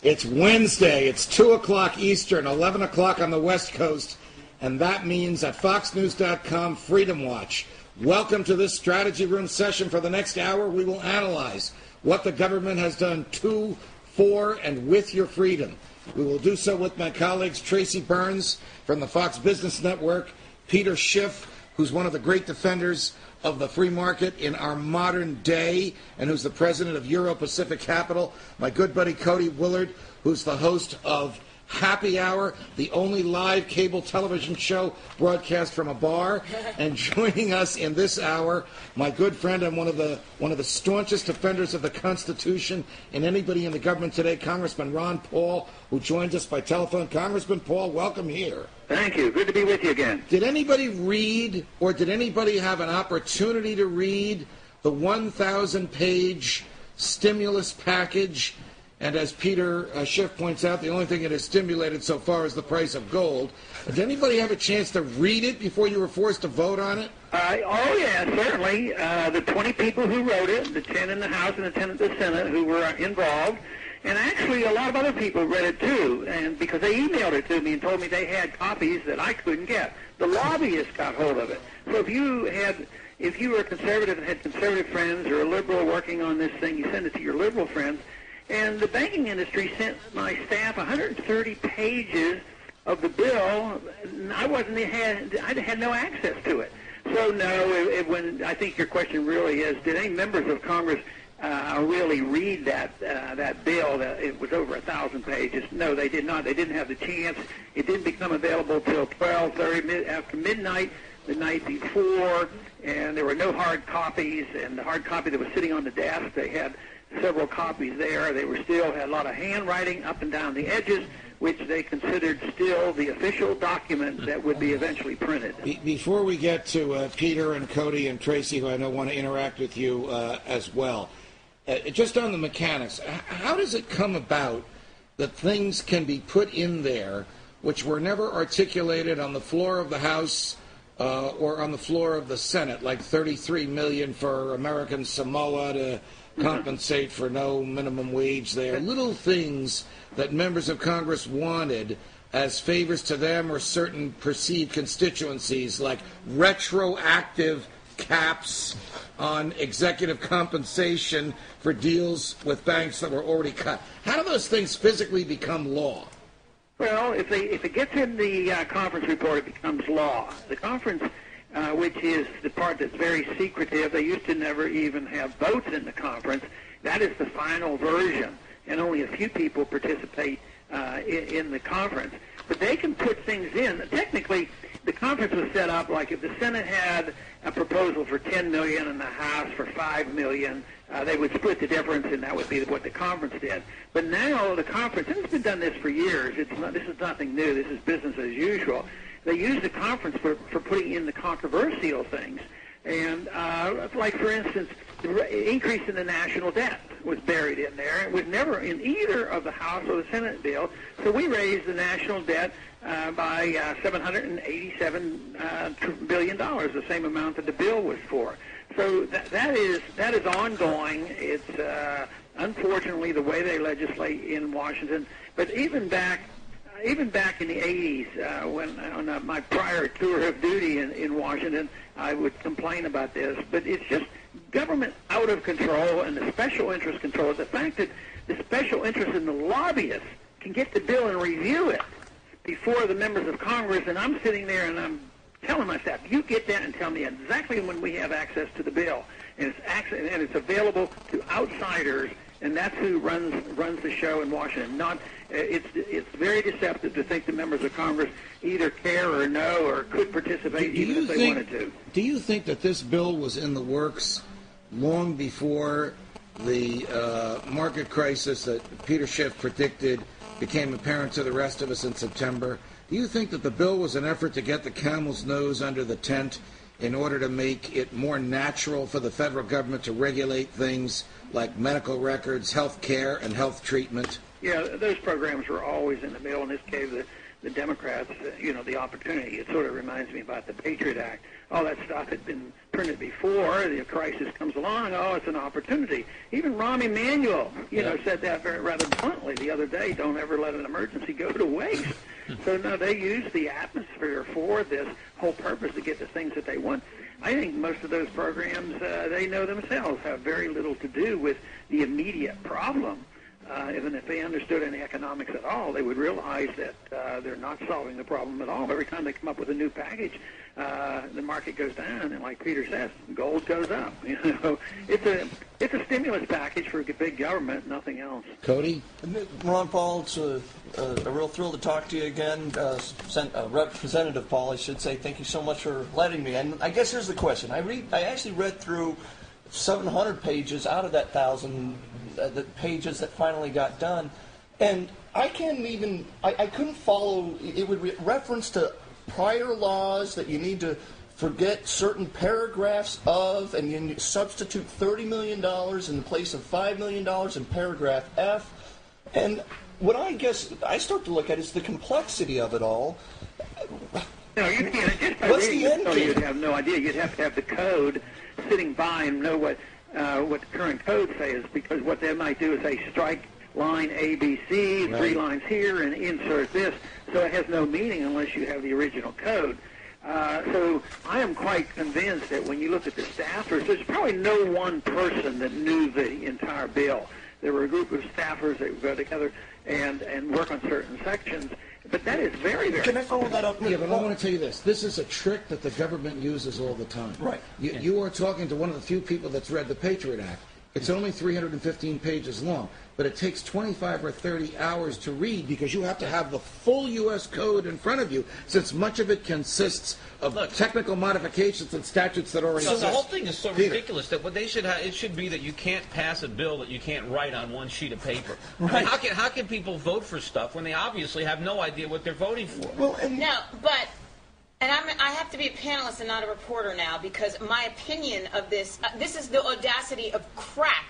It's Wednesday. It's 2 o'clock Eastern, 11 o'clock on the West Coast, and that means at FoxNews.com Freedom Watch. Welcome to this Strategy Room session. For the next hour, we will analyze what the government has done to, for, and with your freedom. We will do so with my colleagues Tracy Burns from the Fox Business Network, Peter Schiff, who's one of the great defenders of the free market in our modern day, and who's the president of Euro-Pacific Capital, my good buddy Cody Willard, who's the host of Happy Hour, the only live cable television show broadcast from a bar, and joining us in this hour, my good friend and one of the staunchest defenders of the Constitution and anybody in the government today, Congressman Ron Paul, who joins us by telephone. Congressman Paul, welcome here. Thank you. Good to be with you again. Did anybody read, or did anybody have an opportunity to read the 1,000-page stimulus package? And as Peter Schiff points out, the only thing it has stimulated so far is the price of gold. Did anybody have a chance to read it before you were forced to vote on it? Oh, yeah, certainly. The 20 people who wrote it, the 10 in the House and the 10 in the Senate who were involved, and actually a lot of other people read it too, and because they emailed it to me and told me they had copies that I couldn't get. The lobbyists got hold of it. So if you were a conservative and had conservative friends or a liberal working on this thing, you send it to your liberal friends. And the banking industry sent my staff 130 pages of the bill. I had no access to it. So no, when I think your question really is, did any members of Congress really read that bill? That it was over 1,000 pages. No, they did not. They didn't have the chance. It didn't become available till 12:30 after midnight the night before, and there were no hard copies. And the hard copy that was sitting on the desk, they had several copies there. They had a lot of handwriting up and down the edges, which they considered still the official document that would be eventually printed. Before we get to Peter and Cody and Tracy, who I know want to interact with you as well, just on the mechanics, how does it come about that things can be put in there which were never articulated on the floor of the House or on the floor of the Senate, like $33 million for American Samoa to compensate for no minimum wage there? Little things that members of Congress wanted as favors to them or certain perceived constituencies, like retroactive caps on executive compensation for deals with banks that were already cut. How do those things physically become law? Well, if it gets in the conference report, it becomes law. The conference, which is the part that's very secretive, they used to never even have votes in the conference. That is the final version, and only a few people participate in the conference. But they can put things in. Technically, the conference was set up like if the Senate had a proposal for $10 million and the House for $5 million, they would split the difference, and that would be what the conference did. But now the conference, and it's been done this for years, this is nothing new, this is business as usual. They use the conference for putting in the controversial things. And like, for instance, the increase in the national debt was buried in there. It was never in either of the House or the Senate bill. So we raised the national debt by $787 billion, the same amount that the bill was for. So that is ongoing. It's unfortunately the way they legislate in Washington. But even back in the 80s, when on my prior tour of duty in Washington, I would complain about this. But it's just government out of control and the special interest control. The fact that the special interest in the lobbyists can get the bill and review it before the members of Congress, and I'm sitting there and I'm telling my staff, you get that and tell me exactly when we have access to the bill. And it's available to outsiders, and that's who runs the show in Washington. It's very deceptive to think the members of Congress either care or know or could participate even if they wanted to. Do you think that this bill was in the works long before the market crisis that Peter Schiff predicted became apparent to the rest of us in September? Do you think that the bill was an effort to get the camel's nose under the tent in order to make it more natural for the federal government to regulate things like medical records, health care, and health treatment? Yeah, those programs were always in the bill. In this case, the Democrats, the opportunity. It sort of reminds me about the Patriot Act. All that stuff had been printed before. The crisis comes along. Oh, it's an opportunity. Even Rahm Emanuel, said that rather bluntly the other day. Don't ever let an emergency go to waste. So, no, they use the atmosphere for this whole purpose to get the things that they want. I think most of those programs, they know themselves, have very little to do with the immediate problem. Even if they understood any economics at all, they would realize that they're not solving the problem at all. Every time they come up with a new package, the market goes down, and like Peter says, gold goes up. It's a stimulus package for big government, nothing else. Cody? Ron Paul, it's a real thrill to talk to you again. Representative Paul, I should say, thank you so much for letting me. And I guess here's the question. I actually read through 700 pages out of that 1,000 the pages that finally got done, and I couldn't follow. It would reference to prior laws that you need to forget certain paragraphs of, and you substitute $30 million in the place of $5 million in paragraph F. And what I guess I start to look at is the complexity of it all. No, you can't. Just by What's reading the end game? You'd have no idea. You'd have to have the code sitting by and know what the current code says, because what they might do is say strike line ABC, right, 3 lines here, and insert this. So it has no meaning unless you have the original code. So I am quite convinced that when you look at the staffers, there's probably no one person that knew the entire bill. There were a group of staffers that would go together and work on certain sections. But that is very, very... Can I follow that up? Yeah, but I want to tell you this. This is a trick that the government uses all the time. Right. You are talking to one of the few people that's read the Patriot Act. It's only 315 pages long, but it takes 25 or 30 hours to read because you have to have the full U.S. Code in front of you, since much of it consists of technical modifications and statutes that already So exist. the whole thing is so ridiculous that what they should have, it should be that you can't pass a bill that you can't write on one sheet of paper. Right. I mean, how can people vote for stuff when they obviously have no idea what they're voting for? Well, No, but, and I have to be a panelist and not a reporter now, because my opinion of this is the audacity of crap.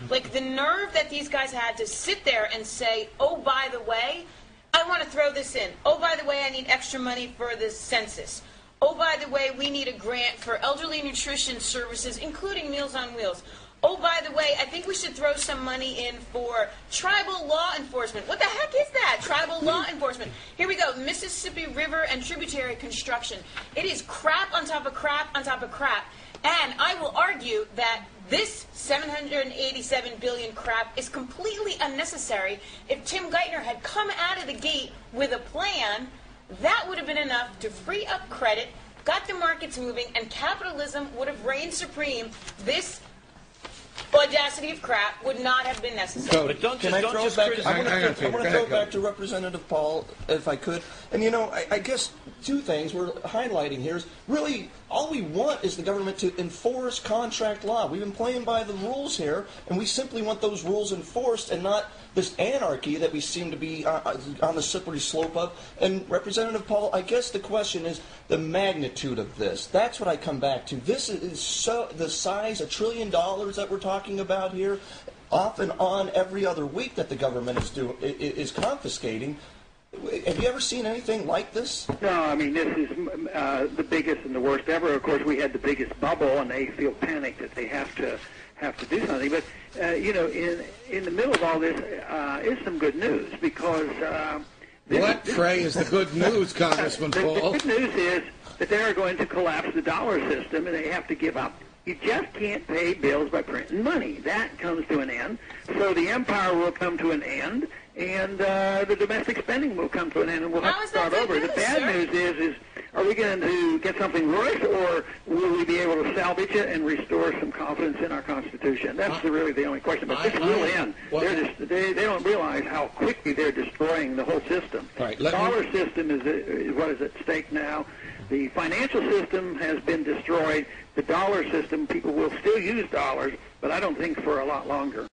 Like the nerve that these guys had to sit there and say, oh, by the way, I want to throw this in. Oh, by the way, I need extra money for the census. Oh, by the way, we need a grant for elderly nutrition services, including Meals on Wheels. Oh, by the way, I think we should throw some money in for tribal law enforcement. What the heck is that? Tribal law enforcement. Here we go. Mississippi River and tributary construction. It is crap on top of crap on top of crap. And I will argue that this $787 billion crap is completely unnecessary. If Tim Geithner had come out of the gate with a plan, that would have been enough to free up credit, got the markets moving, and capitalism would have reigned supreme. This audacity of crap would not have been necessary. But don't Can I just, throw don't it just back? criticize. I want to throw it back to Representative Paul, if I could. And I guess two things we're highlighting here is really all we want is the government to enforce contract law. We've been playing by the rules here, and we simply want those rules enforced and not this anarchy that we seem to be on the slippery slope of. And Representative Paul, I guess the question is the magnitude of this. That's what I come back to. This is so the size, $1 trillion that we're talking about here, off and on every other week that the government is confiscating. Have you ever seen anything like this? No, I mean, this is the biggest and the worst ever. Of course, we had the biggest bubble, and they feel panicked that they have to do something. But, in the middle of all this is some good news, because... Trey, is the good news, Congressman Paul? The good news is that they are going to collapse the dollar system, and they have to give up. You just can't pay bills by printing money. That comes to an end. So the empire will come to an end, and the domestic spending will come to an end, and we'll have to start over. The bad news is are we going to get something worse, or will we be able to salvage it and restore some confidence in our Constitution? That's really the only question. But this will end. They don't realize how quickly they're destroying the whole system. Right, The dollar system is what is at stake now. The financial system has been destroyed. The dollar system, people will still use dollars, but I don't think for a lot longer.